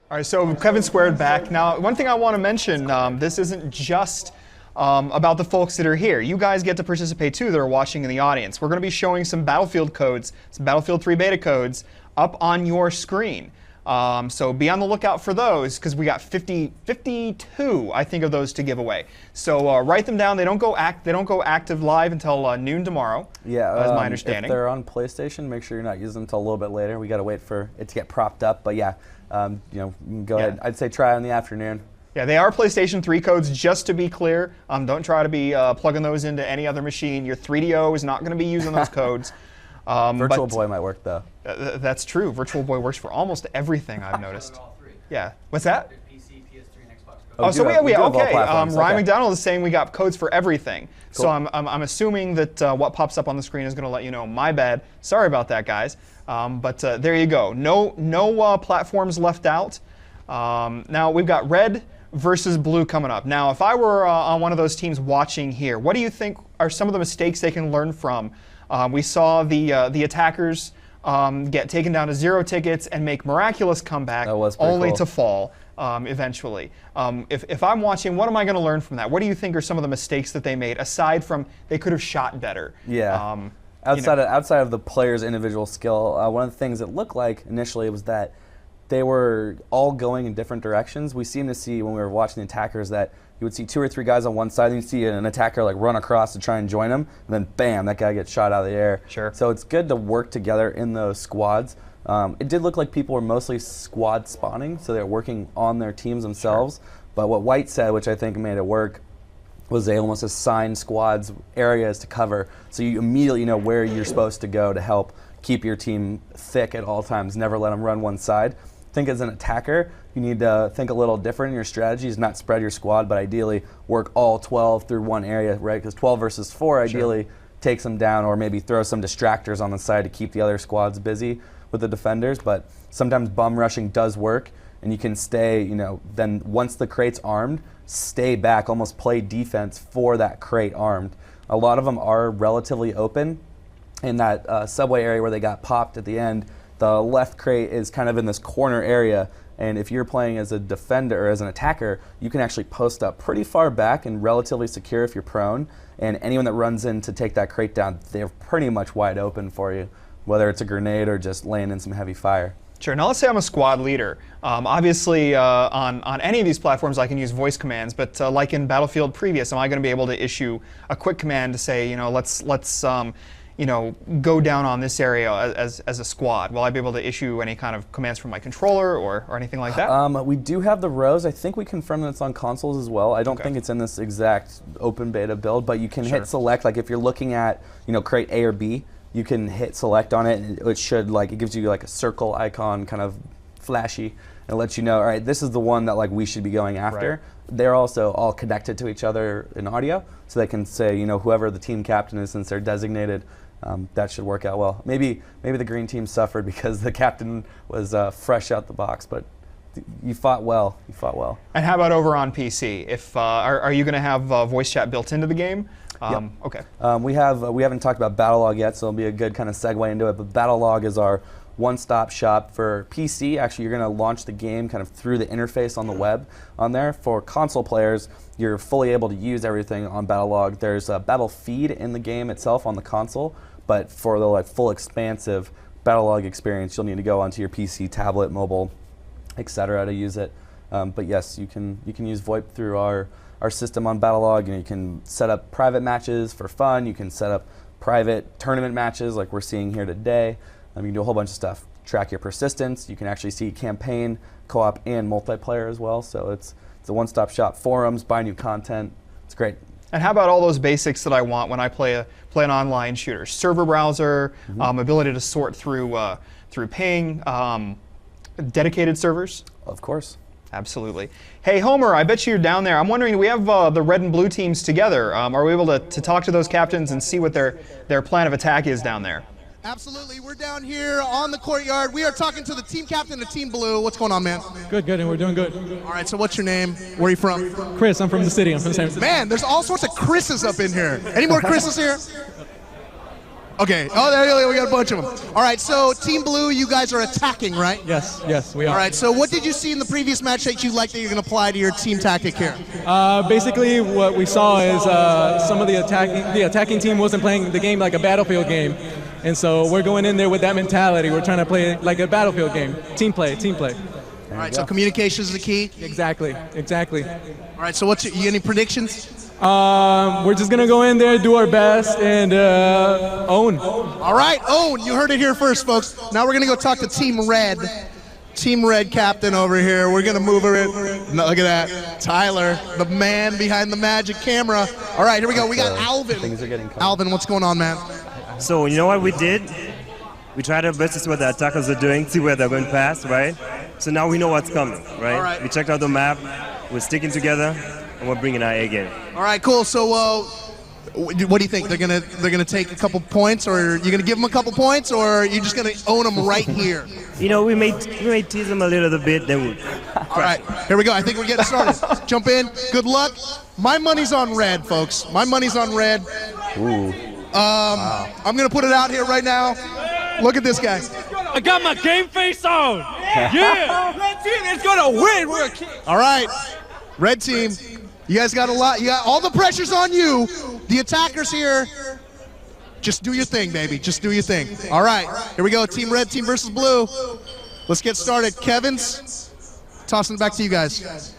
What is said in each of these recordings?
All right, so Kevin Squared back. Now, one thing I want to mention, this isn't just about the folks that are here. You guys get to participate too that are watching in the audience. We're going to be showing some Battlefield codes, some Battlefield 3 beta codes up on your screen. So be on the lookout for those because we got 52, I think, of those to give away. So write them down. They don't go active live until noon tomorrow. Yeah, that's my understanding. If they're on PlayStation, make sure you're not using them until a little bit later. We got to wait for it to get propped up. But yeah, you know, go ahead. I'd say try in the afternoon. Yeah, they are PlayStation 3 codes, just to be clear. Don't try to be plugging those into any other machine. Your 3DO is not going to be using those codes. Virtual Boy might work, though. That's true. Virtual Boy works for almost everything, I've noticed. Yeah. What's that? PC, PS3, and Xbox. Oh, so we okay. Ryan okay. McDonald is saying we got codes for everything. Cool. So I'm assuming that what pops up on the screen is going to let you know. My bad. Sorry about that, guys. But there you go. No platforms left out. Now we've got red versus blue coming up. Now, if I were on one of those teams watching here, what do you think are some of the mistakes they can learn from? We saw the attackers get taken down to 0 tickets and make miraculous comeback, only to fall eventually. If I'm watching, what am I going to learn from that? What do you think are some of the mistakes that they made, aside from they could have shot better? Yeah. Outside of the player's individual skill, one of the things it looked like initially was that they were all going in different directions. We seem to see when we were watching the attackers that you would see 2 or 3 guys on one side, and you see an attacker like run across to try and join him, and then bam, that guy gets shot out of the air. Sure. So it's good to work together in those squads. It did look like people were mostly squad spawning, so they're working on their teams themselves. Sure. But what White said, which I think made it work, was they almost assigned squads areas to cover, so you immediately know where you're supposed to go to help keep your team thick at all times. Never let them run one side. I think as an attacker, you need to think a little different in your strategies, not spread your squad, but ideally work all 12 through one area, right? Because 12 versus 4 ideally takes them down, or maybe throw some distractors on the side to keep the other squads busy with the defenders. But sometimes bum rushing does work, and you can stay, you know, then once the crate's armed, stay back, almost play defense for that crate armed. A lot of them are relatively open. In that subway area where they got popped at the end, the left crate is kind of in this corner area, and if you're playing as a defender or as an attacker, you can actually post up pretty far back and relatively secure if you're prone, and anyone that runs in to take that crate down, they're pretty much wide open for you, whether it's a grenade or just laying in some heavy fire. Sure. Now let's say I'm a squad leader. Obviously, on any of these platforms, I can use voice commands. But like in Battlefield Previous, am I going to be able to issue a quick command to say, you know, let's you know, go down on this area as a squad? Will I be able to issue any kind of commands from my controller or anything like that? We do have the rows. I think we confirmed that it's on consoles as well. I don't think it's in this exact open beta build, but you can hit select. Like if you're looking at, you know, crate A or B, you can hit select on it, and it should, like, it gives you like a circle icon, kind of flashy, and it lets you know, all right, this is the one that like we should be going after. Right. They're also all connected to each other in audio, so they can say, you know, whoever the team captain is, since they're designated. That should work out well. Maybe the green team suffered because the captain was fresh out the box, but you fought well. You fought well. And how about over on PC? If are you going to have voice chat built into the game? Yep. Okay. We haven't talked about Battlelog yet, so it'll be a good kind of segue into it. But Battlelog is our one-stop shop for PC. Actually, you're going to launch the game kind of through the interface on the web on there. For console players, you're fully able to use everything on Battlelog. There's a battle feed in the game itself on the console, but for the like full expansive Battlelog experience, you'll need to go onto your PC, tablet, mobile, etc. to use it. But yes, you can use VoIP through our system on Battlelog, and you can set up private matches for fun. You can set up private tournament matches like we're seeing here today. You can do a whole bunch of stuff. Track your persistence. You can actually see campaign, co-op, and multiplayer as well. So it's a one-stop shop. Forums, buy new content. It's great. And how about all those basics that I want when I play an online shooter? Server browser, ability to sort through ping, dedicated servers. Of course. Absolutely. Hey, Homer, I bet you're down there. I'm wondering, we have the red and blue teams together. Are we able to talk to those captains and see what their plan of attack is down there? Absolutely. We're down here on the courtyard. We are talking to the team captain of Team Blue. What's going on, man? Good, and we're doing good. All right, so what's your name? Where are you from? Chris, I'm from the city. I'm from San Francisco. Man, there's all sorts of Chris's up in here. Any more Chris's here? Okay. Oh, there you go. We got a bunch of them. All right. So Team Blue, you guys are attacking, right? Yes, we are. All right. So what did you see in the previous match that you like that you're going to apply to your team tactic here? Basically, what we saw is some of the attacking team wasn't playing the game like a Battlefield game, and so we're going in there with that mentality. We're trying to play it like a Battlefield game. Team play. All right. So communication is the key. Exactly. All right. So you any predictions? We're just gonna go in there, do our best, and own. All right, own. You heard it here first, folks. Now we're gonna go talk to Team Red. Team Red captain over here. We're gonna move her in. No, look at that, Tyler, the man behind the magic camera. All right, here we go. We got Alvin. Things are getting Alvin, what's going on, man? So you know what we did? We tried our best to see what the attackers are doing, see where they're going past, right? So now we know what's coming, right? All right. We checked out the map. We're sticking together, and we're bringing our A game. All right, cool. So, what do you think? They're gonna take a couple points, or you gonna give them a couple points, or are you just gonna own them right here? You know, we may tease them a little bit, then we'll. All right, here we go. I think we're getting started. Jump in. Good luck. My money's on red, folks. My money's on red. Ooh. Wow. I'm gonna put it out here right now. Look at this guy. I got my game face on. Yeah. Red team is gonna win. We're a king. All right, red team. You guys got a lot. You got all the pressure's on you. The attackers here. Just do your thing, baby. Just do your thing. All right, here we go. Team Red, team versus Blue. Let's get started. Kevin's tossing it back to you guys.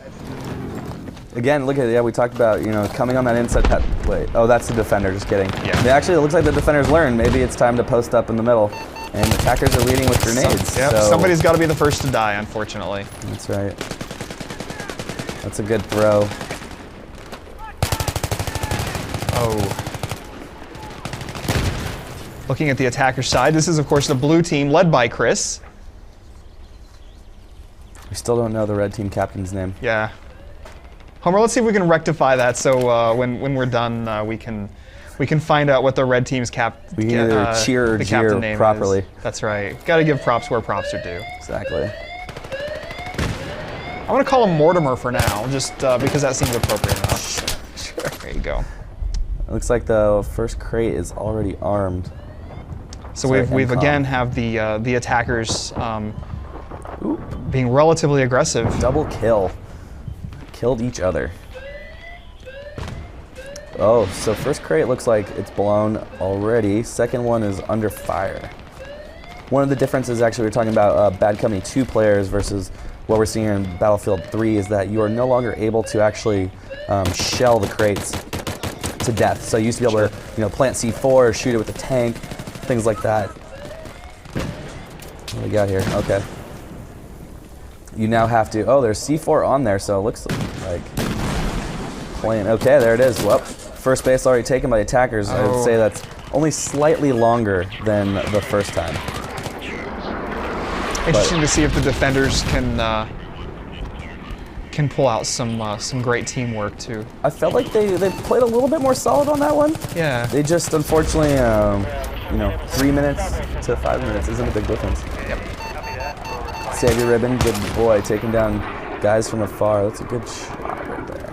Again, look at it. Yeah, we talked about, coming on that inside. Wait, oh, that's the defender. Just kidding. Yeah. Actually, it looks like the defenders learned. Maybe it's time to post up in the middle. And attackers are leading with grenades. So Somebody's got to be the first to die, unfortunately. That's right. That's a good throw. Oh. Looking at the attacker side, this is, of course, the blue team led by Chris. We still don't know the red team captain's name. Yeah. Homer, let's see if we can rectify that so when we're done, we can find out what the red team's We can either cheer or jeer properly. That's right. Got to give props where props are due. Exactly. I'm going to call him Mortimer for now, just because that seems appropriate enough. Sure. There you go. It looks like the first crate is already armed. So we've again have the attackers being relatively aggressive. Double kill. Killed each other. Oh, so first crate looks like it's blown already. Second one is under fire. One of the differences, actually, we're talking about Bad Company 2 players versus what we're seeing in Battlefield 3 is that you are no longer able to actually shell the crates to death. So you used to be able to, plant C4 or shoot it with a tank, things like that. What do we got here? Okay. You now have to, there's C4 on there, so it looks like playing. Okay, there it is. Well, first base already taken by the attackers. I would say that's only slightly longer than the first time. Interesting to see if the defenders can pull out some great teamwork too. I felt like they played a little bit more solid on that one. Yeah. They just unfortunately, 3 minutes to 5 minutes isn't a big difference. Yep. Save your ribbon, good boy, taking down guys from afar. That's a good shot right there.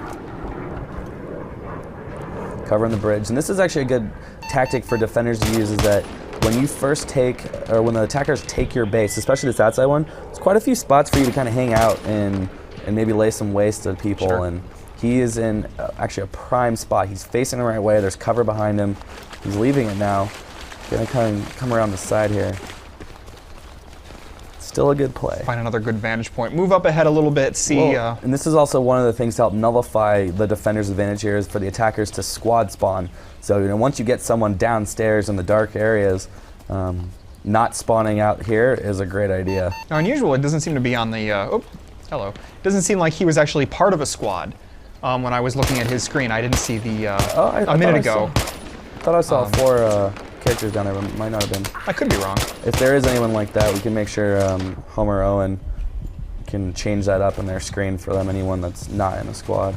Covering the bridge, and this is actually a good tactic for defenders to use. Is that when you first when the attackers take your base, especially this outside one, there's quite a few spots for you to kind of hang out and maybe lay some waste to people. Sure. And he is in actually a prime spot. He's facing the right way. There's cover behind him. He's leaving it now. Gonna come around the side here. Still a good play. Find another good vantage point. Move up ahead a little bit. See. And this is also one of the things to help nullify the defender's advantage here is for the attackers to squad spawn. So once you get someone downstairs in the dark areas, not spawning out here is a great idea. Now, unusual. It doesn't seem to be on the. Hello. It doesn't seem like he was actually part of a squad. When I was looking at his screen, I didn't see the a minute ago. I thought I saw 4 characters down there, but might not have been. I could be wrong. If there is anyone like that, we can make sure Homer Owen can change that up in their screen for them, anyone that's not in a squad.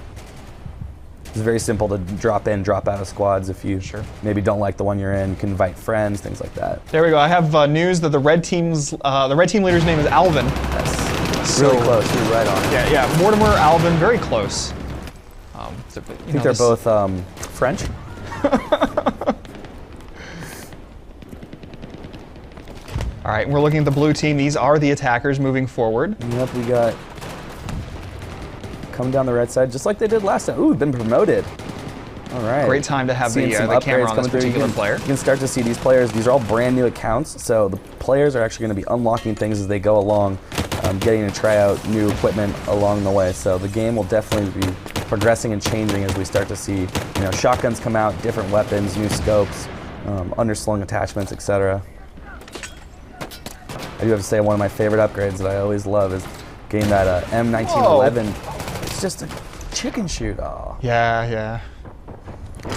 It's very simple to drop in, drop out of squads if you maybe don't like the one you're in. You can invite friends, things like that. There we go. I have news that the red team leader's name is Alvin. Yes. Really close. You're right on. Yeah. Mortimer, Alvin, very close. I think they're both French. All right, we're looking at the blue team. These are the attackers moving forward. Yep, we got coming down the red side, just like they did last time. Ooh, we've been promoted. All right. Great time to have the camera on this particular player. You can start to see these players. These are all brand new accounts, so the players are actually going to be unlocking things as they go along, getting to try out new equipment along the way. So the game will definitely be progressing and changing as we start to see, shotguns come out, different weapons, new scopes, underslung attachments, etc. I do have to say one of my favorite upgrades that I always love is getting that M1911. Whoa. It's just a chicken shoot. Oh. Yeah.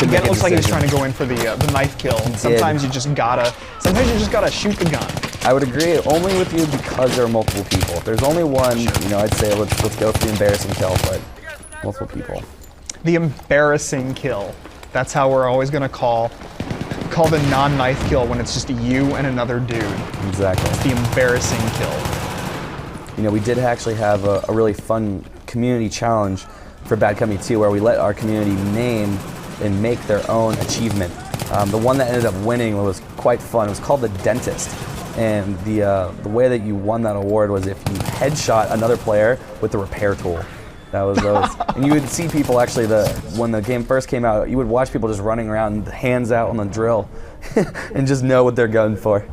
Again, it looks like he's trying to go in for the knife kill. Sometimes you just gotta shoot the gun. I would agree, only with you because there are multiple people. If there's only one, I'd say let's go for the embarrassing kill, but multiple people. The embarrassing kill. That's how we're always gonna call the non-knife kill when it's just you and another dude. Exactly. It's the embarrassing kill. We did actually have a really fun community challenge for Bad Company 2 where we let our community name and make their own achievement. The one that ended up winning was quite fun. It was called the Dentist. And the way that you won that award was if you headshot another player with the repair tool. That was and you would see people actually, when the game first came out, you would watch people just running around, hands out on the drill, and just know what they're going for.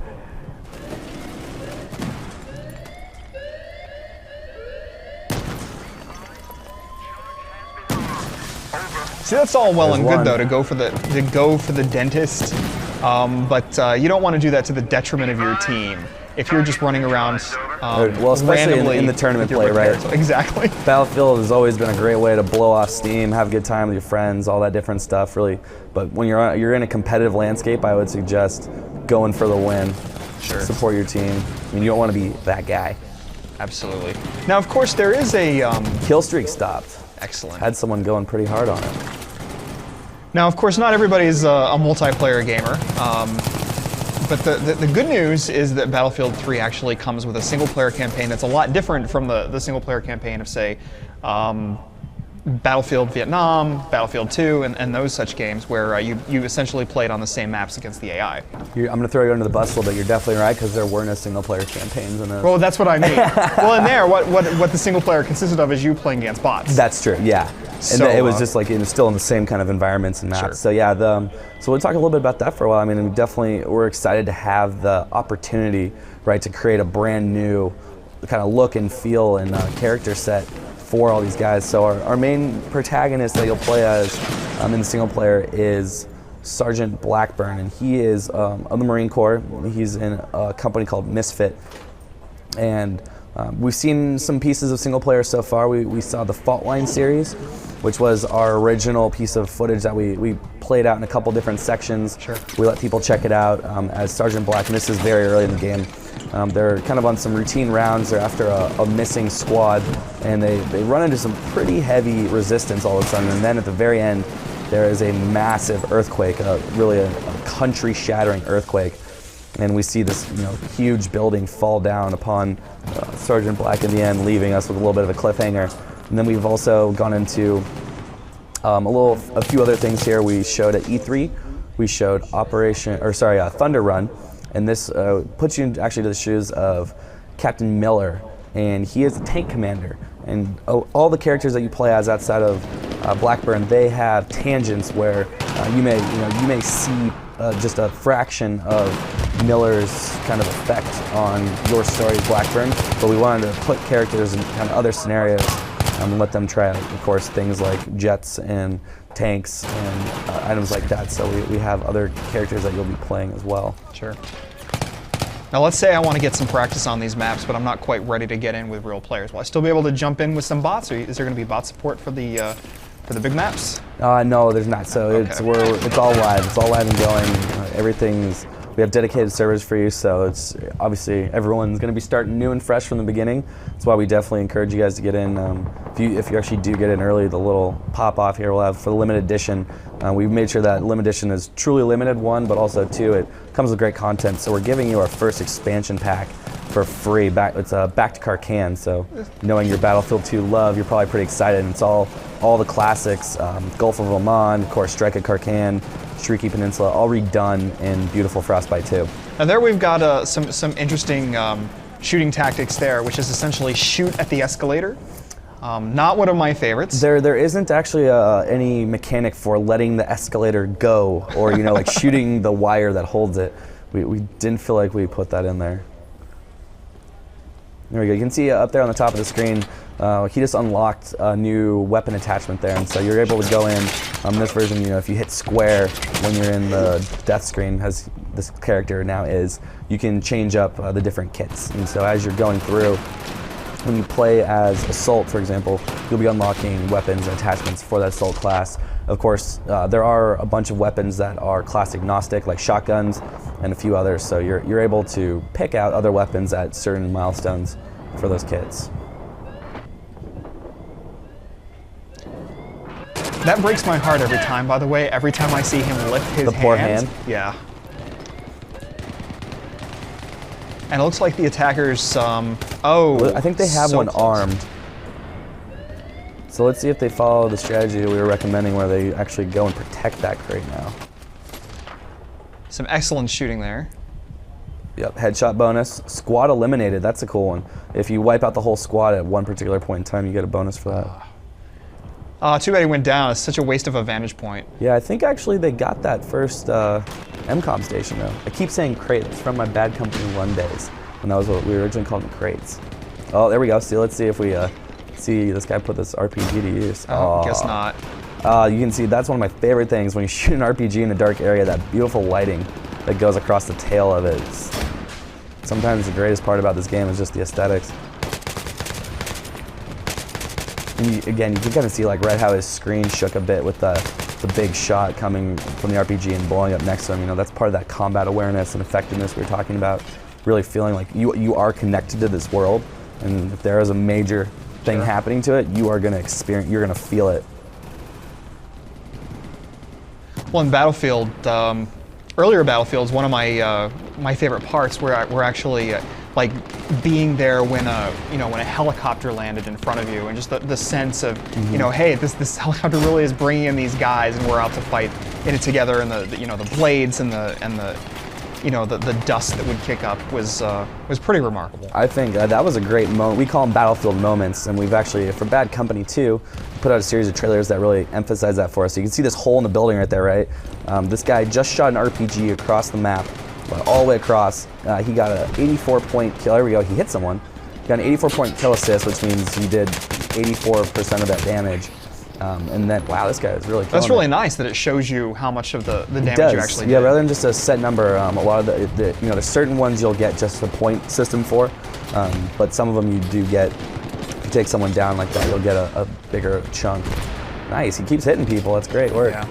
See, that's all well and good though to go for the dentist, but you don't want to do that to the detriment of your team. If you're just running around well, especially randomly in the tournament play, right? Exactly. Battlefield has always been a great way to blow off steam, have a good time with your friends, all that different stuff, really. But when you're in a competitive landscape, I would suggest going for the win. Sure. Support your team. I mean, you don't want to be that guy. Absolutely. Now, of course, there is a kill streak stopped. Excellent. Had someone going pretty hard on it. Now, of course, not everybody's a multiplayer gamer, but the good news is that Battlefield 3 actually comes with a single-player campaign that's a lot different from the single-player campaign of, say, Battlefield Vietnam, Battlefield 2, and those such games where you essentially played on the same maps against the AI. I'm going to throw you under the bus a little bit. You're definitely right, because there were no single-player campaigns in those. Well, that's what I mean. Well, in there, what the single-player consisted of is you playing against bots. That's true, yeah. So, and it was just like still in the same kind of environments and maps. Sure. So yeah, so we'll talk a little bit about that for a while. I mean, we're excited to have the opportunity, right, to create a brand new kind of look and feel and character set for all these guys. So our main protagonist that you'll play as in the single player is Sergeant Blackburn, and he is of the Marine Corps. He's in a company called Misfit, and we've seen some pieces of single player so far. We saw the Fault Line series, which was our original piece of footage that we played out in a couple different sections. Sure. We let people check it out as Sergeant Black, and this is very early in the game. They're kind of on some routine rounds. They're after a missing squad, and they run into some pretty heavy resistance all of a sudden, and then at the very end, there is a massive earthquake, really a country-shattering earthquake. And we see this huge building fall down upon Sergeant Black in the end, leaving us with a little bit of a cliffhanger. And then we've also gone into a few other things here. We showed at E3, we showed Thunder Run, and this puts you actually to the shoes of Captain Miller, and he is a tank commander. And all the characters that you play as outside of Blackburn, they have tangents where you may see just a fraction of Miller's kind of effect on your story, Blackburn, but we wanted to put characters in kind of other scenarios and let them try out, of course, things like jets and tanks and items like that. So we have other characters that you'll be playing as well. Sure. Now let's say I want to get some practice on these maps, but I'm not quite ready to get in with real players. Will I still be able to jump in with some bots, or is there going to be bot support for the big maps? No, there's not. So Okay. it's all live. It's all live and going. We have dedicated servers for you, so it's obviously everyone's going to be starting new and fresh from the beginning. That's why we definitely encourage you guys to get in. If you actually do get in early, the little pop off here we'll have for the limited edition. We've made sure that limited edition is truly limited, one, but also two, it comes with great content. So we're giving you our first expansion pack for free. It's Back to Karkan. So knowing your Battlefield 2 love, you're probably pretty excited. And it's all the classics, Gulf of Oman, of course, Strike at Karkan, Shrieky Peninsula, all redone in beautiful Frostbite 2. Now there we've got some interesting shooting tactics there, which is essentially shoot at the escalator. Not one of my favorites. There isn't actually any mechanic for letting the escalator go, or like shooting the wire that holds it. We didn't feel like we put that in there. There we go. You can see up there on the top of the screen, he just unlocked a new weapon attachment there, and so you're able to go in. This version, if you hit square when you're in the death screen, as this character now is, you can change up the different kits. And so as you're going through, when you play as Assault, for example, you'll be unlocking weapons and attachments for that Assault class. Of course, there are a bunch of weapons that are class agnostic, like shotguns and a few others, so you're able to pick out other weapons at certain milestones for those kits. That breaks my heart every time, by the way, every time I see him lift his The poor hand? Yeah. And it looks like the attackers, I think they have so one close. armed. So let's see if they follow the strategy that we were recommending, where they actually go and protect that crate now. Some excellent shooting there. Yep, headshot bonus. Squad eliminated, that's a cool one. If you wipe out the whole squad at one particular point in time, you get a bonus for that. Too bad he went down. It's such a waste of a vantage point. Yeah, I think actually they got that first MCOM station though. I keep saying crate, it's from my Bad Company 1 days, and that was what we originally called them, crates. Oh, there we go. See, let's see if we see this guy put this RPG to use. Oh, guess not. You can see that's one of my favorite things when you shoot an RPG in a dark area, that beautiful lighting that goes across the tail of it. Sometimes the greatest part about this game is just the aesthetics. And again, you can kind of see like how his screen shook a bit with the big shot coming from the RPG and blowing up next to him. That's part of that combat awareness and effectiveness we were talking about. Really feeling like you are connected to this world, and if there is a major thing happening to it, you are going to experience, you're going to feel it. Well, in Battlefield, earlier Battlefields, one of my favorite parts were actually like being there when a helicopter landed in front of you, and just the sense of hey, this helicopter really is bringing in these guys, and we're out to fight in it together, and the blades and the dust that would kick up was pretty remarkable. I think that was a great moment. We call them Battlefield moments, and we've actually, for Bad Company 2, put out a series of trailers that really emphasize that for us. So you can see this hole in the building right there, right? This guy just shot an RPG across the map, all the way across. He got an 84-point kill. There we go. He hit someone. He got an 84-point kill assist, which means he did 84% of that damage. And then, wow, this guy is really killing That's really nice that it shows you how much of the damage you actually did. Yeah, rather than just a set number, a lot of there's certain ones you'll get just a point system for, but some of them you do get, if you take someone down like that, you'll get a bigger chunk. Nice, he keeps hitting people, that's great work. Yeah.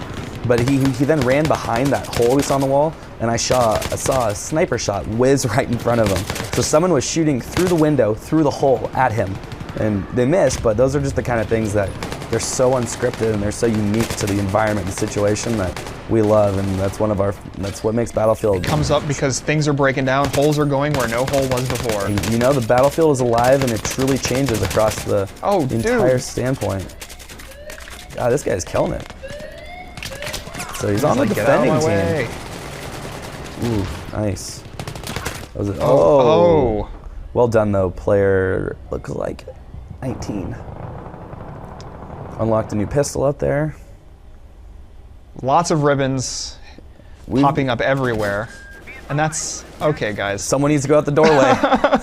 But he then ran behind that hole we saw in the wall, and I saw a sniper shot whiz right in front of him. So someone was shooting through the window, through the hole at him, and they missed, but those are just the kind of things that they're so unscripted and they're so unique to the environment and situation that we love, and that's what makes Battlefield. It comes up because things are breaking down, holes are going where no hole was before. And, the Battlefield is alive, and it truly changes across the entire standpoint. God, this guy's killing it. So he's on the defending team. Ooh, nice. That was it. Oh. Well done though, player. Looks like 19. Unlocked a new pistol up there. Lots of ribbons popping up everywhere. And that's okay, guys. Someone needs to go out the doorway.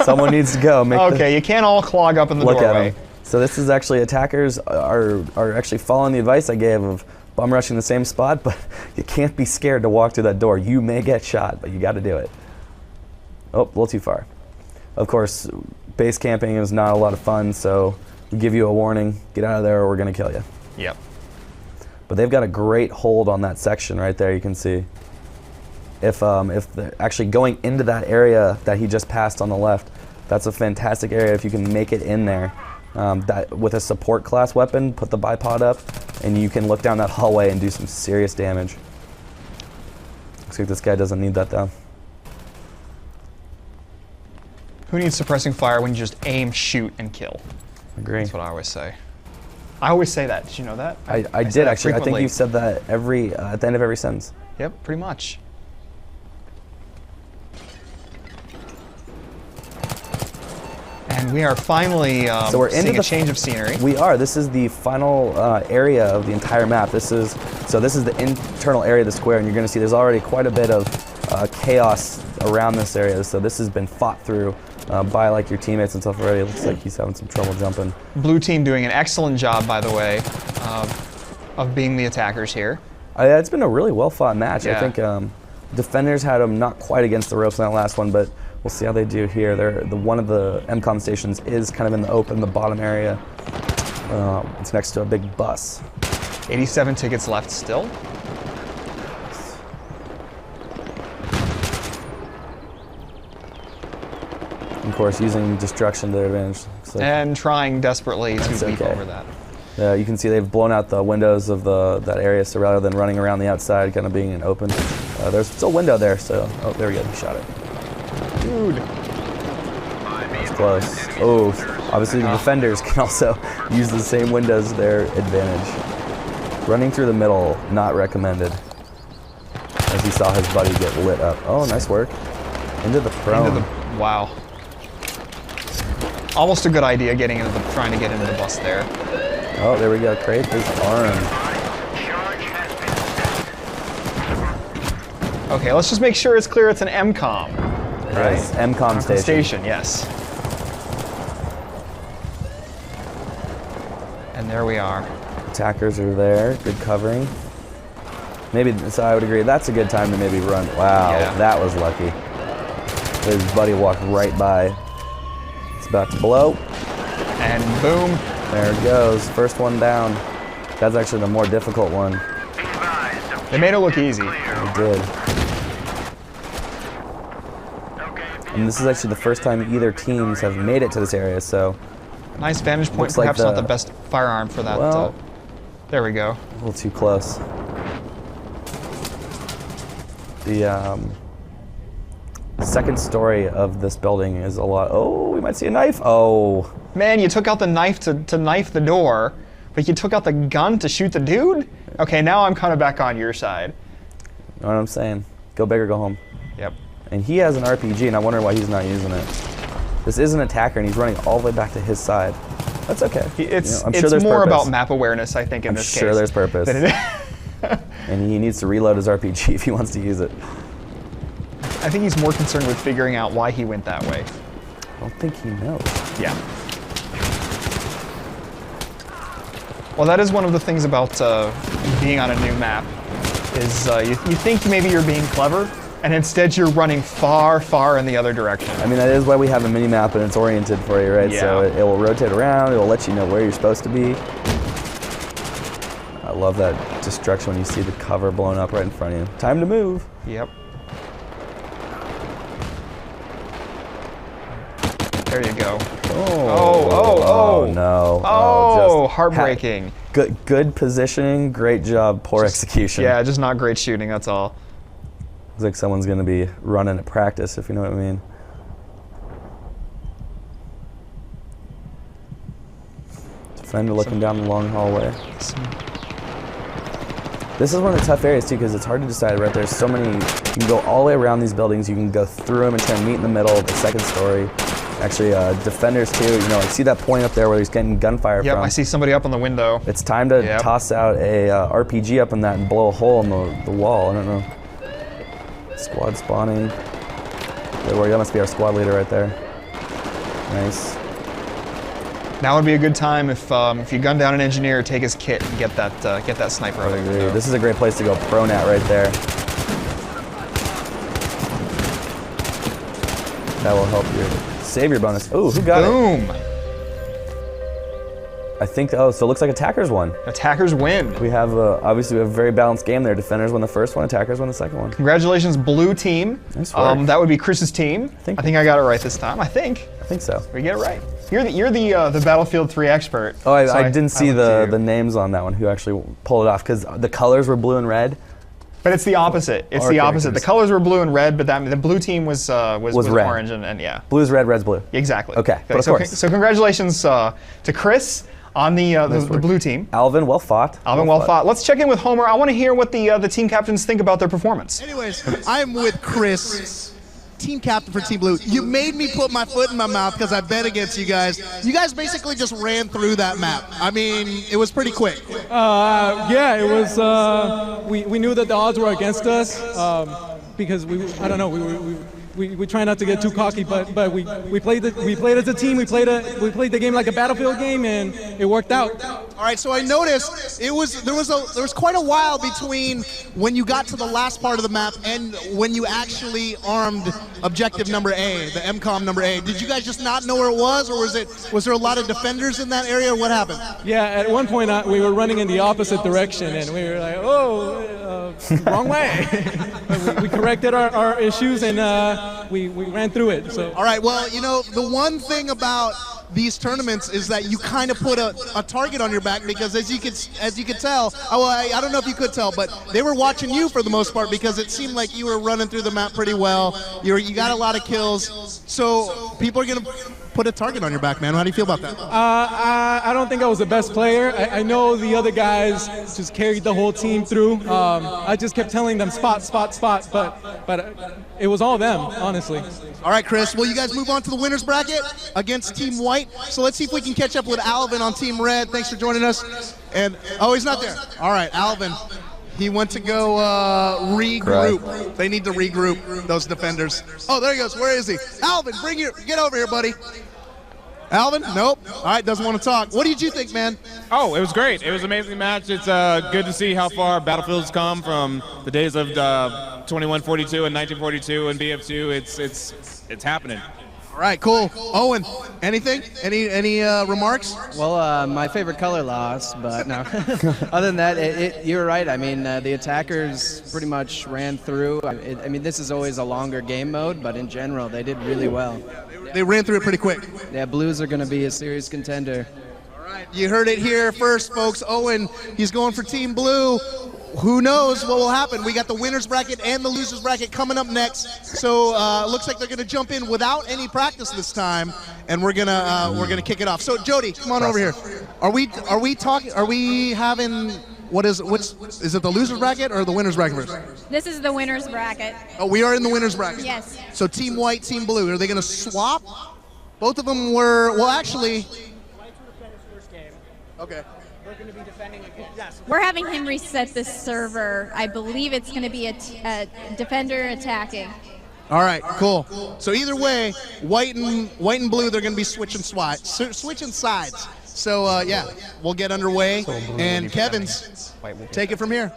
Someone needs to go. You can't all clog up in the doorway. Look at him. So this is actually, attackers are actually following the advice I gave of bum rushing the same spot, but you can't be scared to walk through that door. You may get shot, but you got to do it. Oh, a little too far. Of course, base camping is not a lot of fun, so we give you a warning. Get out of there or we're going to kill you. Yep. But they've got a great hold on that section right there, you can see. If they're actually going into that area that he just passed on the left, that's a fantastic area if you can make it in there. That with a support class weapon, put the bipod up, and you can look down that hallway and do some serious damage. Looks like this guy doesn't need that though. Who needs suppressing fire when you just aim, shoot, and kill? Agree. That's what I always say. I always say that. Did you know that? I did actually. I think you've said that at the end of every sentence. Yep, pretty much. And we are finally So we're seeing into a change of scenery. We are. This is the final area of the entire map. This is the internal area of the square, and you're going to see there's already quite a bit of chaos around this area. So this has been fought through by like your teammates and stuff already. It looks like he's having some trouble jumping. Blue team doing an excellent job, by the way, of being the attackers here. It's been a really well fought match. Yeah. I think defenders had them not quite against the ropes in that last one, but we'll see how they do here. One of the MCOM stations is kind of in the open, the bottom area. It's next to a big bus. 87 tickets left still. Of course, using destruction to their advantage. So And trying desperately to leap okay. over that. you can see they've blown out the windows of that area, so rather than running around the outside, kind of being an open, there's still a window there, so, oh, there we go, he shot it. Dude. It's close. Oh, obviously the defenders can also use the same windows to their advantage. Running through the middle, not recommended. As he saw his buddy get lit up. Oh, nice work. Into the prone. Wow. Almost a good idea trying to get into the bus there. Oh, there we go. Crate is armed. Okay, let's just make sure it's clear it's an MCOM. Right? Yes, MCOM station. Yes. And there we are. Attackers are there. Good covering. Maybe, so I would agree, that's a good time to maybe run. Wow, Yeah. that was lucky. His buddy walked right by. It's about to blow. And boom. There it goes. First one down. That's actually the more difficult one. They made it look easy. They did. And this is actually the first time either teams have made it to this area, so. Nice vantage point. Looks like Perhaps not the best firearm for that. Well, there we go. a little too close. The second story of this building is a lot. Oh, we might see a knife. Oh. Man, you took out the knife to knife the door, but you took out the gun to shoot the dude? Okay, now I'm kind of back on your side. You know what I'm saying? Go big or go home. Yep. And he has an RPG, and I wonder why he's not using it. This is an attacker, and he's running all the way back to his side. That's okay. It's I'm sure there's more purpose. about map awareness, I think, in this case. I'm sure there's purpose. than it is. And he needs to reload his RPG if he wants to use it. I think he's more concerned with figuring out why he went that way. I don't think he knows. Yeah. Well, that is one of the things about being on a new map, is you think maybe you're being clever, and instead you're running far, far in the other direction. I mean, that is why we have a mini-map, and it's oriented for you, right? Yeah. So it will rotate around, it will let you know where you're supposed to be. I love that destruction when you see the cover blown up right in front of you. Time to move. Yep. There you go. Oh no. Oh, just heartbreaking. Good positioning, great job, poor execution. Yeah, just not great shooting, that's all. Looks like someone's going to be running at practice, if you know what I mean. Defender looking down the long hallway. This is one of the tough areas too, because it's hard to decide, right? There's so many, you can go all the way around these buildings, you can go through them and try and meet in the middle of the second story. Actually, defenders too, you know, I see that point up there where he's getting gunfire Yep, from. I see somebody up on the window. It's time to toss out a RPG up in that and blow a hole in the wall, I don't know. Squad spawning. There we go, that must be our squad leader right there. Nice. Now would be a good time if you gun down an engineer, take his kit and get that sniper out of there. This is a great place to go prone at right there. That will help your savior bonus. Ooh, who got it? Boom! I think, so it looks like attackers won. Attackers win. We have, obviously we have a very balanced game there. Defenders won the first one, attackers won the second one. Congratulations, blue team. Nice work. That would be Chris's team. I think I got it right this time. I think so. we get it right. You're the Battlefield 3 expert. Oh, so I didn't see look to the you. names on that one, who actually pulled it off, because the colors were blue and red. But it's the opposite. It's the opposite. The colors were blue and red, but the blue team was red. orange and yeah. Blue's red, red's blue. Exactly. Okay, but of course. So congratulations to Chris on the blue team. Alvin, well fought. Alvin, well fought. Let's check in with Homer. I want to hear what the team captains think about their performance. Anyways, I'm with Chris. team captain for Team Blue. You made me put my foot in my mouth because I bet against you guys. You guys basically just ran through that map. I mean, it was pretty quick. Yeah, it was. We knew that the odds were against us because I don't know. We try not to get too cocky, but we played as a team. We played the game like a Battlefield game, and it worked out. All right, so I noticed there was quite a while between when you got to the last part of the map and when you actually armed objective number A, the MCOM number A. Did you guys just not know where it was, or was there a lot of defenders in that area? Or what happened? Yeah, at one point we were running in the opposite direction, and we were like, wrong way. But we corrected our issues, and we ran through it. So. All right, well, you know, the one thing about these tournaments is that you kind of put a target on your back, because as you could tell, I don't know if you could tell, but they were watching you for the most part, because it seemed like you were running through the map pretty well. You got a lot of kills, so people are gonna put a target on your back, man. How do you feel about that? I don't think I was the best player. I know the other guys just carried the whole team through. I just kept telling them spot, but it was all them, honestly. All right, Chris. Well, you guys move on to the winner's bracket against Team White. So let's see if we can catch up with Alvin on Team Red. Thanks for joining us. And he's not there. All right, Alvin. He went to go regroup. Correct. They need to regroup, those defenders. Oh, there he goes. Where is he? Alvin, get over here, buddy. Alvin? Nope. All right, doesn't want to talk. What did you think, man? Oh, it was great. It was an amazing match. It's good to see how far Battlefield's come from the days of 2142 and 1942 and BF2. It's happening. All right, cool. Owen, anything? Any remarks? Well, my favorite color lost, but no. Other than that, you were right. I mean, the attackers pretty much ran through. I mean, this is always a longer game mode, but in general, they did really well. They ran through it pretty quick. Yeah, Blues are going to be a serious contender. All right, you heard it here first, folks. Owen, he's going for Team Blue. Who knows what will happen? We got the winner's bracket and the loser's bracket coming up next. So looks like they're going to jump in without any practice this time, and we're gonna kick it off. So Jody, come on over here. Are we having is it the loser's bracket or the winner's bracket first? This is the winner's bracket. Oh, we are in the winner's bracket. Yes. So Team White, Team Blue, are they going to swap? Both of them were, well, actually. White's will defend his first game. Okay. We're going to be defending again. Yes. We're having him reset this server. I believe it's going to be a defender attacking. All right, cool. So either way, white and blue, they're going to be switching sides. So yeah, we'll get underway, and Kevin's take it from here.